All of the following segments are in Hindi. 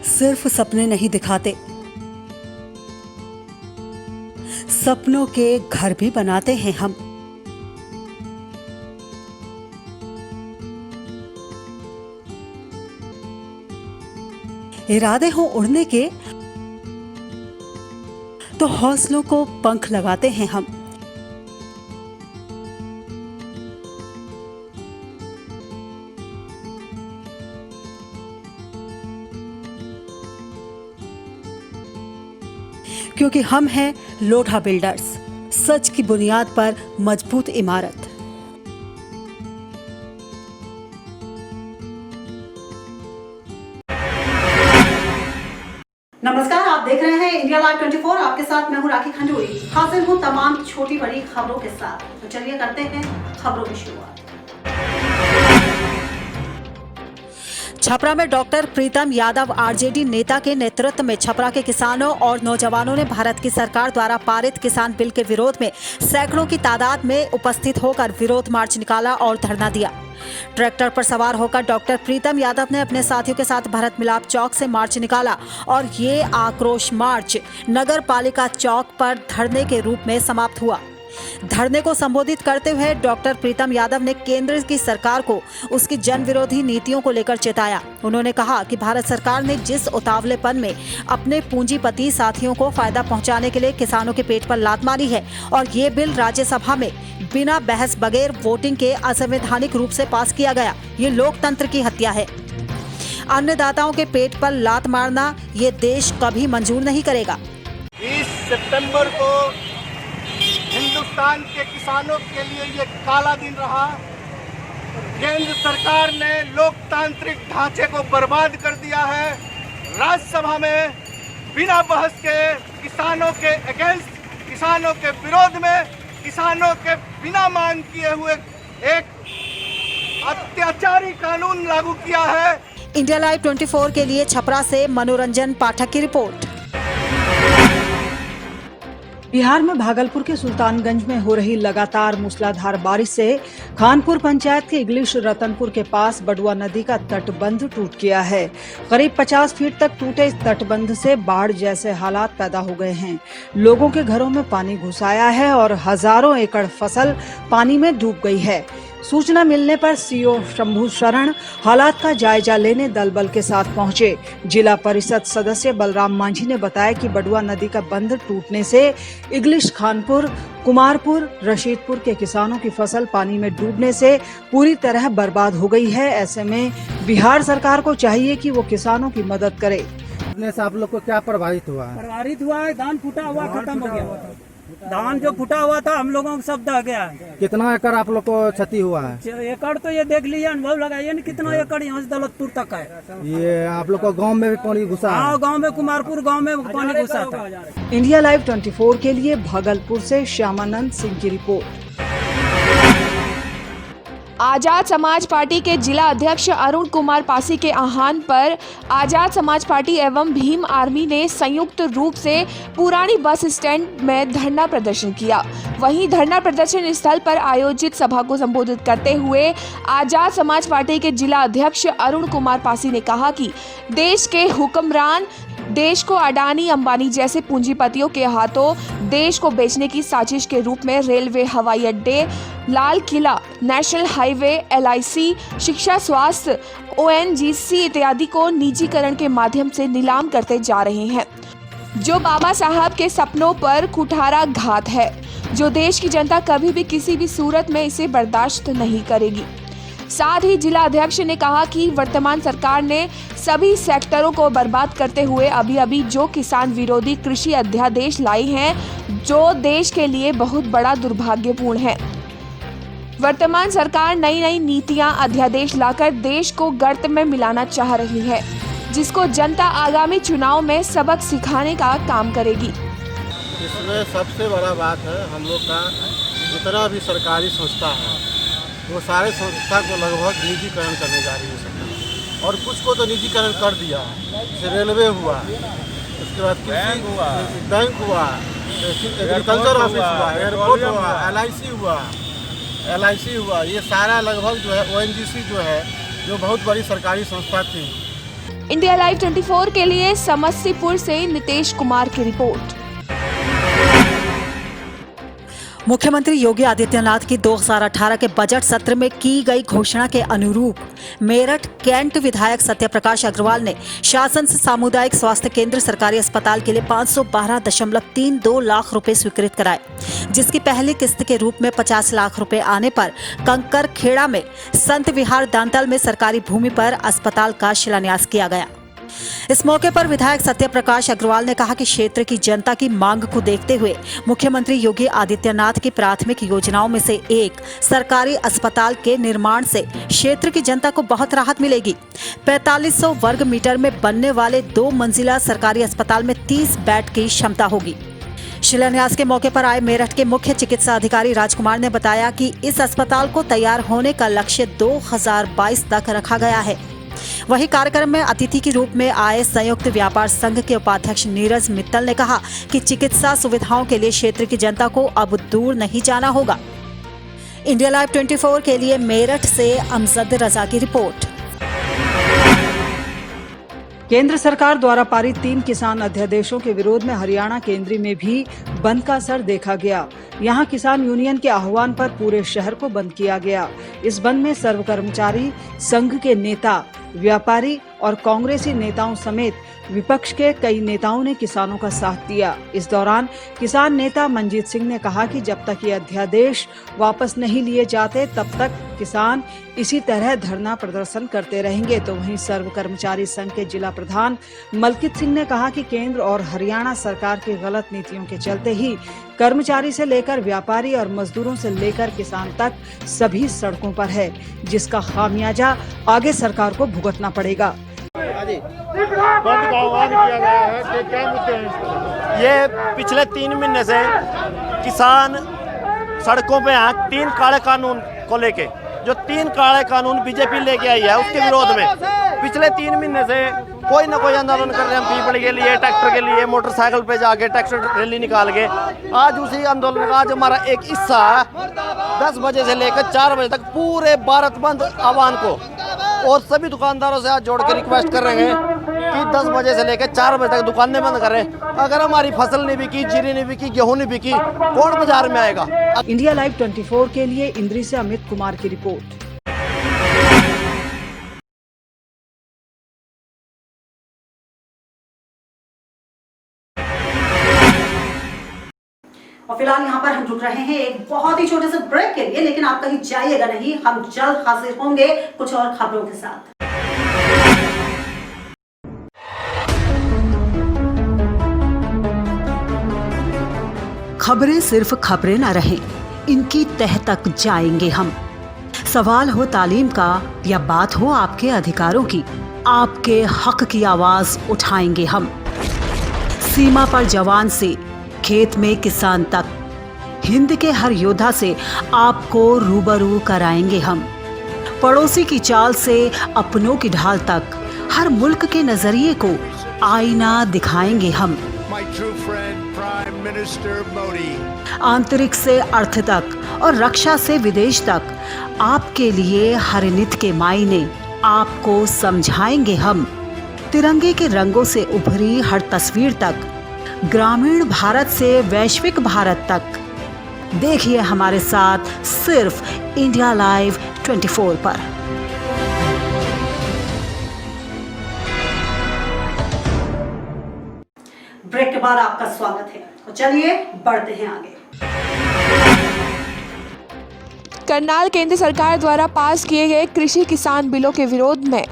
सिर्फ सपने नहीं दिखाते, सपनों के घर भी बनाते हैं हम। इरादे हो उड़ने के तो हौसलों को पंख लगाते हैं हम। क्योंकि हम हैं लोढ़ा बिल्डर्स, सच की बुनियाद पर मजबूत इमारत। नमस्कार, आप देख रहे हैं इंडिया लाइव 24। आपके साथ मैं हूं राखी खंडूरी। हाजिर हूं तमाम छोटी बड़ी खबरों के साथ। तो चलिए करते हैं खबरों की शुरुआत। छपरा में डॉक्टर प्रीतम यादव आरजेडी नेता के नेतृत्व में छपरा के किसानों और नौजवानों ने भारत की सरकार द्वारा पारित किसान बिल के विरोध में सैकड़ों की तादाद में उपस्थित होकर विरोध मार्च निकाला और धरना दिया। ट्रैक्टर पर सवार होकर डॉक्टर प्रीतम यादव ने अपने साथियों के साथ भरत मिलाप चौक से मार्च निकाला और ये आक्रोश मार्च नगर पालिका चौक पर धरने के रूप में समाप्त हुआ। धरने को संबोधित करते हुए डॉक्टर प्रीतम यादव ने केंद्र की सरकार को उसकी जन विरोधी नीतियों को लेकर चेताया। उन्होंने कहा कि भारत सरकार ने जिस उतावलेपन में अपने पूंजीपति साथियों को फायदा पहुंचाने के लिए किसानों के पेट पर लात मारी है और ये बिल राज्यसभा में बिना बहस बगैर वोटिंग के असंवैधानिक रूप से पास किया गया। ये लोकतंत्र की हत्या है। अन्नदाताओं के पेट पर लात मारना ये देश कभी मंजूर नहीं करेगा। 20 सितंबर को हिंदुस्तान के किसानों के लिए ये काला दिन रहा। केंद्र सरकार ने लोकतांत्रिक ढांचे को बर्बाद कर दिया है। राज्यसभा में बिना बहस के किसानों के अगेंस्ट, किसानों के विरोध में, किसानों के बिना मांग किए हुए एक अत्याचारी कानून लागू किया है। इंडिया लाइव 24 के लिए छपरा से मनोरंजन पाठक की रिपोर्ट। बिहार में भागलपुर के सुल्तानगंज में हो रही लगातार मूसलाधार बारिश से खानपुर पंचायत के इंग्लिश रतनपुर के पास बडुआ नदी का तटबंध टूट गया है। करीब 50 फीट तक टूटे इस तटबंध से बाढ़ जैसे हालात पैदा हो गए हैं। लोगों के घरों में पानी घुस आया है और हजारों एकड़ फसल पानी में डूब गई है। सूचना मिलने पर सीओ शंभू शरण हालात का जायजा लेने दल बल के साथ पहुंचे। जिला परिषद सदस्य बलराम मांझी ने बताया कि बडुआ नदी का बंध टूटने से इंग्लिश, खानपुर, कुमारपुर, रशीदपुर के किसानों की फसल पानी में डूबने से पूरी तरह बर्बाद हो गई है। ऐसे में बिहार सरकार को चाहिए कि वो किसानों की मदद करे। से आप लोग को क्या प्रभावित हुआ है? प्रभावित हुआ है, धान फूटा हुआ खत्म हो गया। धान जो फूटा हुआ था हम लोगों को सब दह गया है। कितना एकड़ आप लोग को क्षति हुआ है? एकड़ तो ये देख लीजिए, अनुभव लगाइए न कितना एकड़ यहाँ से दौलतपुर तक है। ये आप लोग को गांव में भी पानी घुसा है? हाँ, गांव में, कुमारपुर गांव में पानी घुसा था। इंडिया लाइव 24 के लिए भागलपुर से श्यामानंद सिंह की रिपोर्ट। आजाद समाज पार्टी के जिला अध्यक्ष अरुण कुमार पासी के आह्वान पर आजाद समाज पार्टी एवं भीम आर्मी ने संयुक्त रूप से पुरानी बस स्टैंड में धरना प्रदर्शन किया। वहीं धरना प्रदर्शन स्थल पर आयोजित सभा को संबोधित करते हुए आजाद समाज पार्टी के जिला अध्यक्ष अरुण कुमार पासी ने कहा कि देश के हुक्मरान देश को अडानी अंबानी जैसे पूंजीपतियों के हाथों देश को बेचने की साजिश के रूप में रेलवे, हवाई अड्डे, Lal Qila, national highway, LIC, शिक्षा, स्वास्थ्य, ONGC इत्यादि को निजीकरण के माध्यम से नीलाम करते जा रहे हैं, जो बाबा साहब के सपनों पर कुठारा घात है, जो देश की जनता कभी भी किसी भी सूरत में इसे बर्दाश्त नहीं करेगी। साथ ही जिला अध्यक्ष ने कहा कि वर्तमान सरकार ने सभी सेक्टरों को बर्बाद करते हुए अभी जो किसान विरोधी कृषि अध्यादेश लाई हैं, जो देश के लिए बहुत बड़ा दुर्भाग्यपूर्ण है। वर्तमान सरकार नई नीतियां, अध्यादेश लाकर देश को गर्त में मिलाना चाह रही है। जिसको जनता आगामी चुनाव में सबक सिखाने का काम करेगी। इसमें सबसे बड़ा बात है हम लोग का जितना भी सरकारी संस्था है वो सारे संस्था को लगभग निजीकरण करने जा रही है सरकार, और कुछ को तो निजीकरण कर दिया, जैसे रेलवे हुआ, उसके बाद कृषि बैंक हुआ, एग्रीकल्चर ऑफिस हुआ, एयरपोर्ट हुआ, LIC हुआ, ये सारा लगभग जो है ONGC जो है जो बहुत बड़ी सरकारी संस्था थी। इंडिया लाइव 24 के लिए समस्तीपुर से नितेश कुमार की रिपोर्ट। मुख्यमंत्री योगी आदित्यनाथ की 2018 के बजट सत्र में की गई घोषणा के अनुरूप मेरठ कैंट विधायक सत्यप्रकाश अग्रवाल ने शासन से सामुदायिक स्वास्थ्य केंद्र सरकारी अस्पताल के लिए 512.32 लाख रुपए स्वीकृत कराए, जिसकी पहली किस्त के रूप में 50 लाख रुपए आने पर कंकर खेड़ा में संत विहार दांतल में सरकारी भूमि पर अस्पताल का शिलान्यास किया गया। इस मौके पर विधायक सत्यप्रकाश अग्रवाल ने कहा कि क्षेत्र की जनता की मांग को देखते हुए मुख्यमंत्री योगी आदित्यनाथ की प्राथमिक योजनाओं में से एक सरकारी अस्पताल के निर्माण से क्षेत्र की जनता को बहुत राहत मिलेगी। 4500 वर्ग मीटर में बनने वाले 2 मंजिला सरकारी अस्पताल में 30 बेड की क्षमता होगी। शिलान्यास के मौके पर आए मेरठ के मुख्य चिकित्सा अधिकारी राजकुमार ने बताया कि इस अस्पताल को तैयार होने का लक्ष्य 2022 तक रखा गया है। वहीं कार्यक्रम में अतिथि के रूप में आए संयुक्त व्यापार संघ के उपाध्यक्ष नीरज मित्तल ने कहा कि चिकित्सा सुविधाओं के लिए क्षेत्र की जनता को अब दूर नहीं जाना होगा। इंडिया लाइव 24 के लिए मेरठ से अमजद रजा की रिपोर्ट। केंद्र सरकार द्वारा पारित 3 किसान अध्यादेशों के विरोध में हरियाणा केंद्रीय में भी बंद का असर देखा गया। यहां किसान यूनियन के आह्वान पर पूरे शहर को बंद किया गया। इस बंद में सर्व कर्मचारी संघ के नेता, व्यापारी और कांग्रेसी नेताओं समेत विपक्ष के कई नेताओं ने किसानों का साथ दिया। इस दौरान किसान नेता मंजीत सिंह ने कहा कि जब तक ये अध्यादेश वापस नहीं लिए जाते तब तक किसान इसी तरह धरना प्रदर्शन करते रहेंगे। तो वहीं सर्व कर्मचारी संघ के जिला प्रधान मलकित सिंह ने कहा कि केंद्र और हरियाणा सरकार की गलत नीतियों के चलते ही कर्मचारी से लेकर व्यापारी और मजदूरों से लेकर किसान तक सभी सड़कों पर है, जिसका खामियाजा आगे सरकार को भुगतना पड़ेगा। बंद का आह्वान किया गया है कि क्या मुद्दे हैं? ये पिछले 3 महीने से किसान सड़कों पे हैं 3 काले कानून को लेके, जो 3 काले कानून बीजेपी लेके आई है उसके विरोध में पिछले 3 महीने से कोई ना कोई आंदोलन कर रहे हैं। पीपल के लिए, ट्रैक्टर के लिए, मोटरसाइकिल पे जाके ट्रैक्टर रैली निकाल के आज उसी आंदोलन का आज हमारा एक हिस्सा है 10 बजे से लेकर 4 बजे तक पूरे भारत बंद आह्वान को, और सभी दुकानदारों से आज जोड़ के रिक्वेस्ट कर रहे हैं कि 10 बजे से लेकर 4 बजे तक दुकानें बंद करें। अगर हमारी फसल नहीं बिकी, जीरी नहीं बिकी, गेहूं नहीं बिकी, कौन बाजार में आएगा? इंडिया लाइव 24 के लिए इंद्री से अमित कुमार की रिपोर्ट। और फिलहाल यहाँ पर हम रुक रहे हैं एक बहुत ही छोटे से ब्रेक के लिए, लेकिन आप कहीं जाइएगा नहीं, हम जल्द हाजिर होंगे कुछ और खबरों के साथ। खबरें सिर्फ खबरें न रहें, इनकी तह तक जाएंगे हम। सवाल हो तालीम का या बात हो आपके अधिकारों की, आपके हक की आवाज उठाएंगे हम। सीमा पर जवान से खेत में किसान तक, हिंद के हर योद्धा से आपको रूबरू कराएंगे हम। पड़ोसी की चाल से अपनों की ढाल तक, हर मुल्क के नजरिए को आईना दिखाएंगे हम। आंतरिक से अर्थ तक और रक्षा से विदेश तक, आपके लिए हर नित के मायने आपको समझाएंगे हम। तिरंगे के रंगों से उभरी हर तस्वीर तक, ग्रामीण भारत से वैश्विक भारत तक, देखिए हमारे साथ सिर्फ इंडिया लाइव 24 पर। ब्रेक के बाद आपका स्वागत है, तो चलिए बढ़ते हैं आगे। करनाल केंद्र सरकार द्वारा पास किए गए कृषि किसान बिलों के विरोध में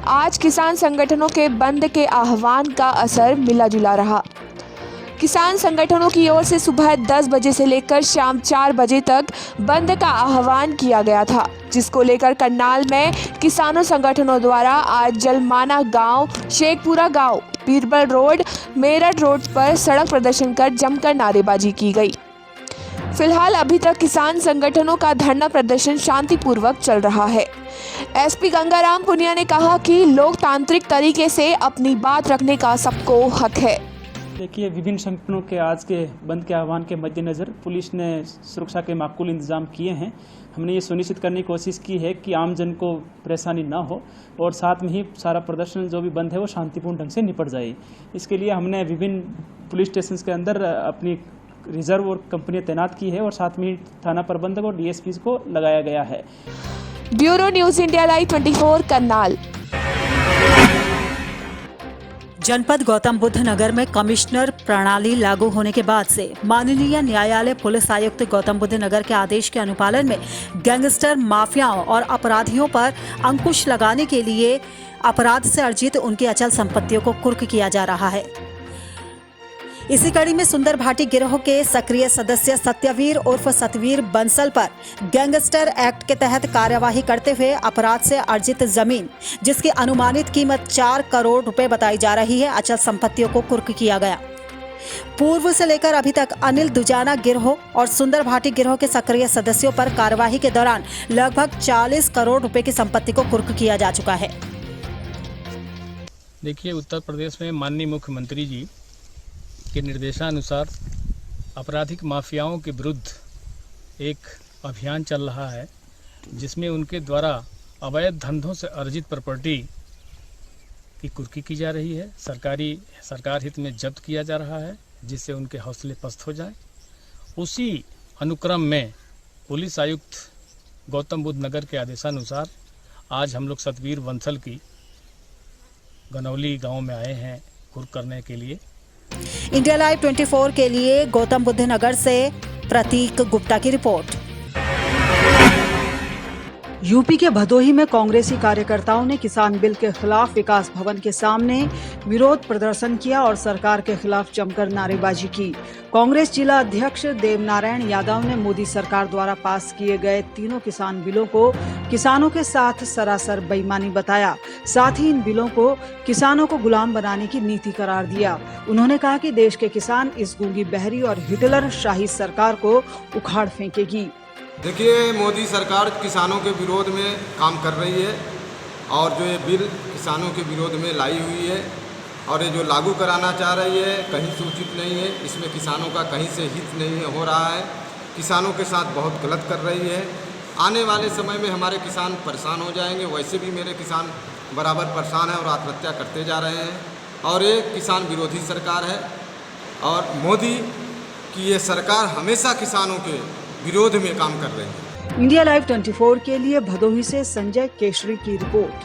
आज किसान संगठनों के बंद के आह्वान का असर मिला जुला रहा। किसान संगठनों की ओर से सुबह 10 बजे से लेकर शाम 4 बजे तक बंद का आह्वान किया गया था, जिसको लेकर करनाल में किसानों संगठनों द्वारा आज जलमाना गांव, शेखपुरा गांव, बीरबल रोड, मेरठ रोड पर सड़क प्रदर्शन कर जमकर नारेबाजी की गई। फिलहाल अभी तक किसान संगठनों का धरना प्रदर्शन शांतिपूर्वक चल रहा है। एसपी गंगाराम पुनिया ने कहा कि लोकतांत्रिक तरीके से अपनी बात रखने का सबको हक है। देखिए, विभिन्न संगठनों के आज के बंद के आह्वान के मद्देनज़र पुलिस ने सुरक्षा के माकूल इंतजाम किए हैं। हमने ये सुनिश्चित करने की कोशिश की है कि आम जन को परेशानी ना हो और साथ में ही सारा प्रदर्शन जो भी बंद है वो शांतिपूर्ण ढंग से निपट जाए। इसके लिए हमने विभिन्न पुलिस स्टेशन के अंदर अपनी रिजर्व और कंपनियां तैनात की है और साथ में थाना प्रबंधक और डीएसपी को लगाया गया है। Bureau news India live 24 Karnal. जनपद गौतम बुद्ध नगर में कमिश्नर प्रणाली लागू होने के बाद से माननीय न्यायालय पुलिस आयुक्त गौतम बुद्ध नगर के आदेश के अनुपालन में गैंगस्टर माफियाओं और अपराधियों पर अंकुश लगाने के लिए अपराध से अर्जित उनकी अचल संपत्तियों को कुर्क किया जा रहा है। इसी कड़ी में सुंदर भाटी गिरोह के सक्रिय सदस्य सत्यवीर उर्फ सतवीर बंसल पर गैंगस्टर एक्ट के तहत कार्यवाही करते हुए अपराध से अर्जित जमीन, जिसकी अनुमानित कीमत 4 करोड़ रुपए बताई जा रही है, अचल संपत्तियों को कुर्क किया गया। पूर्व से लेकर अभी तक अनिल दुजाना गिरोह और सुंदर भाटी गिरोह के सक्रिय सदस्यों पर कार्यवाही के दौरान लगभग 40 करोड़ रुपए की संपत्ति को कुर्क किया जा चुका है। देखिए, उत्तर प्रदेश में माननीय मुख्यमंत्री जी के निर्देशानुसार आपराधिक माफियाओं के विरुद्ध एक अभियान चल रहा है, जिसमें उनके द्वारा अवैध धंधों से अर्जित प्रॉपर्टी की कुर्की की जा रही है, सरकार हित में जब्त किया जा रहा है, जिससे उनके हौसले पस्त हो जाएं। उसी अनुक्रम में पुलिस आयुक्त गौतम बुद्ध नगर के आदेशानुसार आज हम लोग सतवीर बंसल की गनौली गांव में आए हैं कुर्क करने के लिए। इंडिया लाइव 24 के लिए गौतम बुद्ध नगर से प्रतीक गुप्ता की रिपोर्ट। यूपी के भदोही में कांग्रेसी कार्यकर्ताओं ने किसान बिल के खिलाफ विकास भवन के सामने विरोध प्रदर्शन किया और सरकार के खिलाफ जमकर नारेबाजी की। कांग्रेस जिला अध्यक्ष देवनारायण यादव ने मोदी सरकार द्वारा पास किए गए तीनों किसान बिलों को किसानों के साथ सरासर बेईमानी बताया। साथ ही इन बिलों को किसानों को गुलाम बनाने की नीति करार दिया। उन्होंने कहा कि देश के किसान इस गूंगी बहरी और हिटलर शाही सरकार को उखाड़ फेंकेगी। देखिए, मोदी सरकार किसानों के विरोध में काम कर रही है और जो ये बिल किसानों के विरोध में लाई हुई है और ये जो लागू कराना चाह रही है कहीं से उचित नहीं है। इसमें किसानों का कहीं से हित नहीं हो रहा है, किसानों के साथ बहुत गलत कर रही है। आने वाले समय में हमारे किसान परेशान हो जाएंगे। वैसे भी मेरे किसान बराबर परेशान हैं और आत्महत्या करते जा रहे हैं और ये किसान विरोधी सरकार है और मोदी की ये सरकार हमेशा किसानों के विरोध में काम कर रहे हैं। इंडिया लाइव 24 के लिए भदोही से संजय केशरी की रिपोर्ट।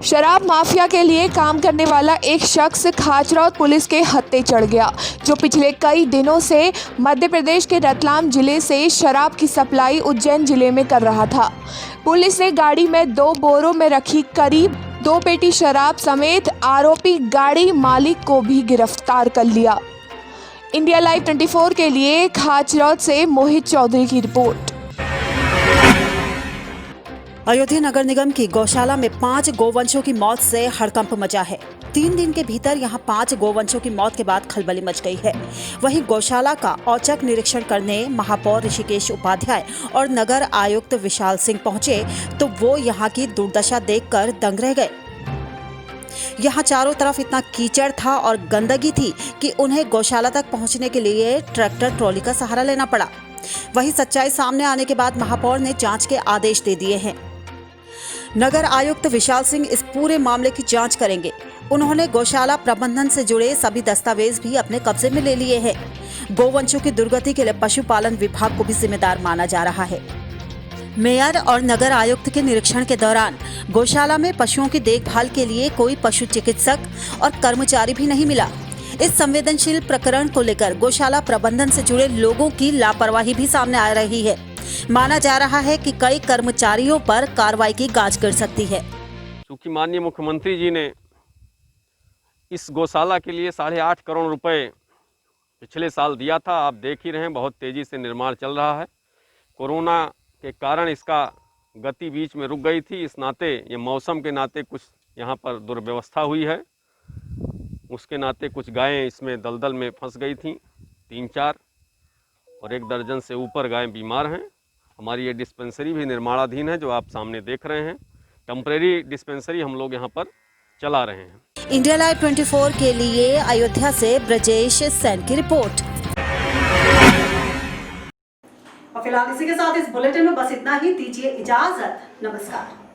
शराब माफिया के लिए काम करने वाला एक शख्स खाचरौद पुलिस के हत्थे चढ़ गया, जो पिछले कई दिनों से मध्य प्रदेश के रतलाम जिले से शराब की सप्लाई उज्जैन जिले में कर रहा था। पुलिस ने गाड़ी में 2 बोरों में रखी करीब 2 पेटी शराब समेत आरोपी गाड़ी मालिक को भी गिरफ्तार कर लिया। इंडिया लाइव 24 के लिए खाचरौद से मोहित चौधरी की रिपोर्ट। अयोध्या नगर निगम की गौशाला में 5 गोवंशों की मौत से हड़कंप मचा है। 3 दिन के भीतर यहां 5 गोवंशों की मौत के बाद खलबली मच गई है। वहीं गौशाला का औचक निरीक्षण करने महापौर ऋषिकेश उपाध्याय और नगर आयुक्त विशाल सिंह पहुंचे तो वो यहां की दुर्दशा देखकर दंग रह गए। यहाँ चारों तरफ इतना कीचड़ था और गंदगी थी कि उन्हें गौशाला तक पहुँचने के लिए ट्रैक्टर ट्रॉली का सहारा लेना पड़ा। वहीं सच्चाई सामने आने के बाद महापौर ने जांच के आदेश दे दिए हैं। नगर आयुक्त विशाल सिंह इस पूरे मामले की जांच करेंगे। उन्होंने गौशाला प्रबंधन से जुड़े सभी दस्तावेज भी अपने कब्जे में ले लिए हैं। गोवंशों की दुर्गति के लिए पशुपालन विभाग को भी जिम्मेदार माना जा रहा है। मेयर और नगर आयुक्त के निरीक्षण के दौरान गौशाला में पशुओं की देखभाल के लिए कोई पशु चिकित्सक और कर्मचारी भी नहीं मिला। इस संवेदनशील प्रकरण को लेकर गौशाला प्रबंधन से जुड़े लोगों की लापरवाही भी सामने आ रही है। माना जा रहा है कि कई कर्मचारियों पर कार्रवाई की गांच कर सकती है। क्योंकि माननीय मुख्यमंत्री जी ने इस गौशाला के लिए 8.5 करोड़ रुपए पिछले साल दिया था। आप देख ही रहे हैं बहुत तेज़ी से निर्माण चल रहा है। कोरोना के कारण इसका गति बीच में रुक गई थी, इस नाते ये मौसम के नाते कुछ यहाँ पर दुर्व्यवस्था हुई है, उसके नाते कुछ गायें इसमें दलदल में फंस गई थीं, 3-4 और 1 दर्जन से ऊपर गायें बीमार हैं। हमारी ये डिस्पेंसरी भी निर्माणाधीन है जो आप सामने देख रहे हैं। टेम्परेरी डिस्पेंसरी हम लोग यहाँ पर चला रहे हैं। इंडिया लाइव 24 के लिए अयोध्या से ब्रजेश सेन की रिपोर्ट। और फिलहाल इसी के साथ इस बुलेटिन में बस इतना ही। दीजिए इजाजत। नमस्कार।